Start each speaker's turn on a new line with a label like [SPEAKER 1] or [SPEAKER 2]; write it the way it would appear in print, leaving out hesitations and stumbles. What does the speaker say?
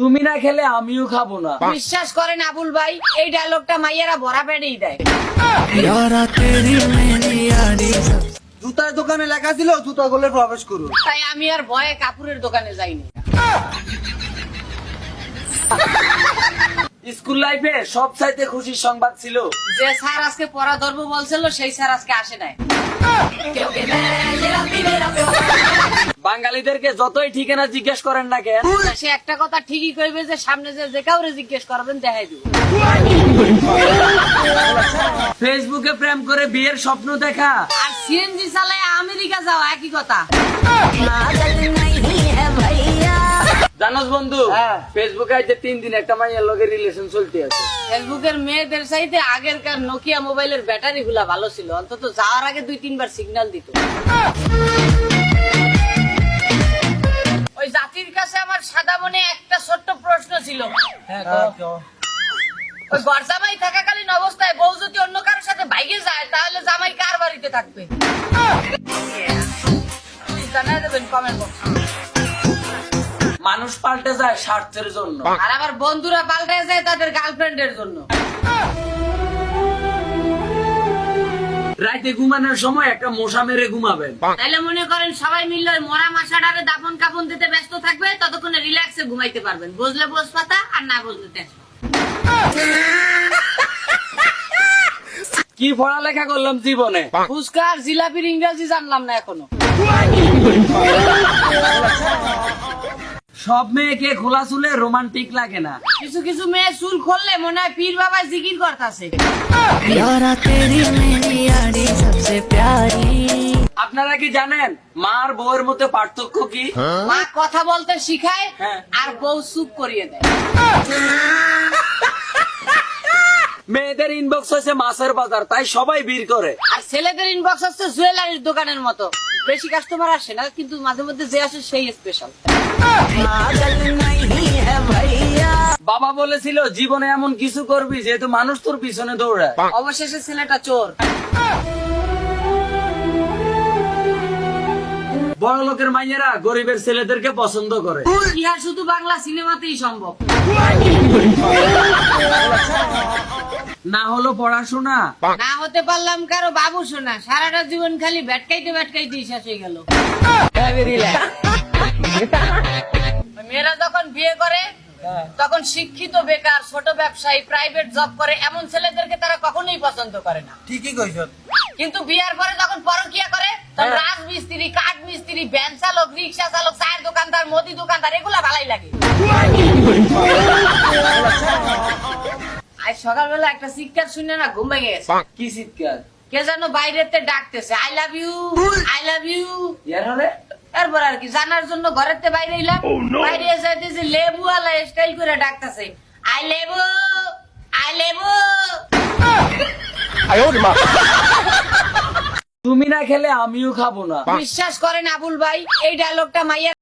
[SPEAKER 1] তুমি না খেলে আমিও খাবো না।
[SPEAKER 2] বিশ্বাস করেন আবুল ভাই, এই ডায়লগটা মাইয়ারা ভরা পেটেই দেয়।
[SPEAKER 3] জুতার দোকানে লেখা ছিল জুতা গলে প্রবেশ করুন।
[SPEAKER 2] তাই আমি আর ভয়ে কাপুরের দোকানে যাইনি।
[SPEAKER 1] স্কুল লাইফে সব চাইতে খুশির সংবাদ ছিল
[SPEAKER 2] যে স্যার আজকে পড়া ধরবো বলছিল সেই স্যার আজকে আসে নাই।
[SPEAKER 1] বাঙালিদেরকে যতই ঠিকানা জিজ্ঞেস করেন না কেন,
[SPEAKER 2] সে একটা কথা ঠিকই কইবে যে সামনে যে কাউরে জিজ্ঞেস করবেন দেখাই দিব।
[SPEAKER 1] ফেসবুকে প্রেম করে বিয়ের স্বপ্ন দেখা,
[SPEAKER 2] আর সিএনজি চালায় আমেরিকা যাওয়া একই কথা।
[SPEAKER 1] জানোস বন্ধু, ফেসবুকে আজ 3 দিন একটা মাইয়ের লগে রিলেশন চলতে আছে।
[SPEAKER 2] ফেসবুকের মেয়েদের চাইতে আগেরকার নোকিয়া মোবাইলের ব্যাটারি গুলা ভালো ছিল, অন্তত যাওয়ার আগে 2-3 বার সিগন্যাল দিত। ওই জাতির কাছে আমার সাদা মনে একটা ছোট্ট প্রশ্ন ছিল, ওই ঘর জামাই থাকাকালীন অবস্থায় বউ যদি অন্য কারোর সাথে ভাইগে যায় তাহলে জামাই কার বাড়িতে থাকবে? জানাই দেবেন কমেন্ট বক্সে।
[SPEAKER 1] মানুষ পাল্টে যায় স্বার্থের জন্য,
[SPEAKER 2] আর আমার বন্ধুরা পাল্টে যায় তাদের গার্লফ্রেন্ডের জন্য।
[SPEAKER 1] রাতে ঘুমানোর সময় একটা মশা মেরে ঘুমাবেন।
[SPEAKER 2] তাইলে মনে করেন সবাই মিলে ওই মরা মাসাটারে দাফন কাফন দিতে ব্যস্ত থাকবে, ততক্ষণে রিল্যাক্সে ঘুমাইতে পারবেন। বুঝলে বোঝ পাতা, আর না বুঝলে তেজপাতা।
[SPEAKER 1] কি পড়ালেখা করলাম জীবনে,
[SPEAKER 2] ফুচকা আর জিলাপির ইংরেজি জানলাম না এখনো।
[SPEAKER 1] সব মেয়েকে খোলা চুলে রোমান্টিক লাগে না।
[SPEAKER 2] কিছু কিছু মেয়ে চুল খুললে মনে হয় পীর বাবা জিকির করতেছে।
[SPEAKER 1] আপনারা কি জানেন মা আর বউয়ের মধ্যে পার্থক্য কি?
[SPEAKER 2] মা কথা বলতে শিখায়
[SPEAKER 1] হ্যাঁ।
[SPEAKER 2] আর বউ চুপ করিয়ে দেয়।
[SPEAKER 1] মেয়েদের ইনবক্স হয়েছে মাছের বাজার, তাই সবাই ভিড় করে।
[SPEAKER 2] আর ছেলেদের ইনবক্স হচ্ছে জুয়েলারির দোকানের মতো, বেশি কাস্টমার আসে না, কিন্তু মাঝে মধ্যে যে আসে সেই স্পেশাল।
[SPEAKER 1] বাবা বলেছিল জীবনে এমন কিছু করবি যেহেতু মানুষ তোর পিছনে দৌড়ায়।
[SPEAKER 2] অবশেষে ছেলেটা চোর।
[SPEAKER 1] বড় লোকের মাইয়েরা গরিবের ছেলেদেরকে পছন্দ করে।
[SPEAKER 2] ইহা শুধু বাংলা সিনেমাতেই সম্ভব।
[SPEAKER 1] না হলো পড়াশোনা,
[SPEAKER 2] না হতে পারলাম কারো বাবু শোনা, সারাটা জীবন খালি ভেটকাইতে ভেটকাইতে শেষ হয়ে গেল। মেয়েরা যখন বিয়ে করে তখন শিক্ষিত বেকার, ছোট ব্যবসায়ী, প্রাইভেট জব করে এমন ছেলেদেরকে তারা কখনোই পছন্দ করে না।
[SPEAKER 3] ঠিকই কইছ।
[SPEAKER 2] কিন্তু বিয়ার পরে যখন পরকিয়া করে তখন রাজমিস্ত্রি, কাঠ মিস্ত্রি, ভ্যান চালক, রিক্সা চালক, চায়ের দোকানদার, মুদি দোকানদার এগুলা ভালোই লাগে। আজ সকালবেলা একটা চিৎকার শুনে না ঘুম ভেঙে গেছে।
[SPEAKER 1] কি চিৎকার?
[SPEAKER 2] কে যেন বাইরেতে ডাকতেছে, I love you, I love you.
[SPEAKER 1] ইয়ার হলে
[SPEAKER 2] এরপর আর কি জানার জন্য ঘরেতে বাইরে এলাম, বাইরে যাইতেছে লেবু আলা স্টাইল করে ডাকতেছে, আই লেবু, আই লেবু।
[SPEAKER 1] তুমি না খেলে আমিও খাবো না।
[SPEAKER 2] বিশ্বাস করেন আবুল ভাই, এই ডায়লগটা মাইয়া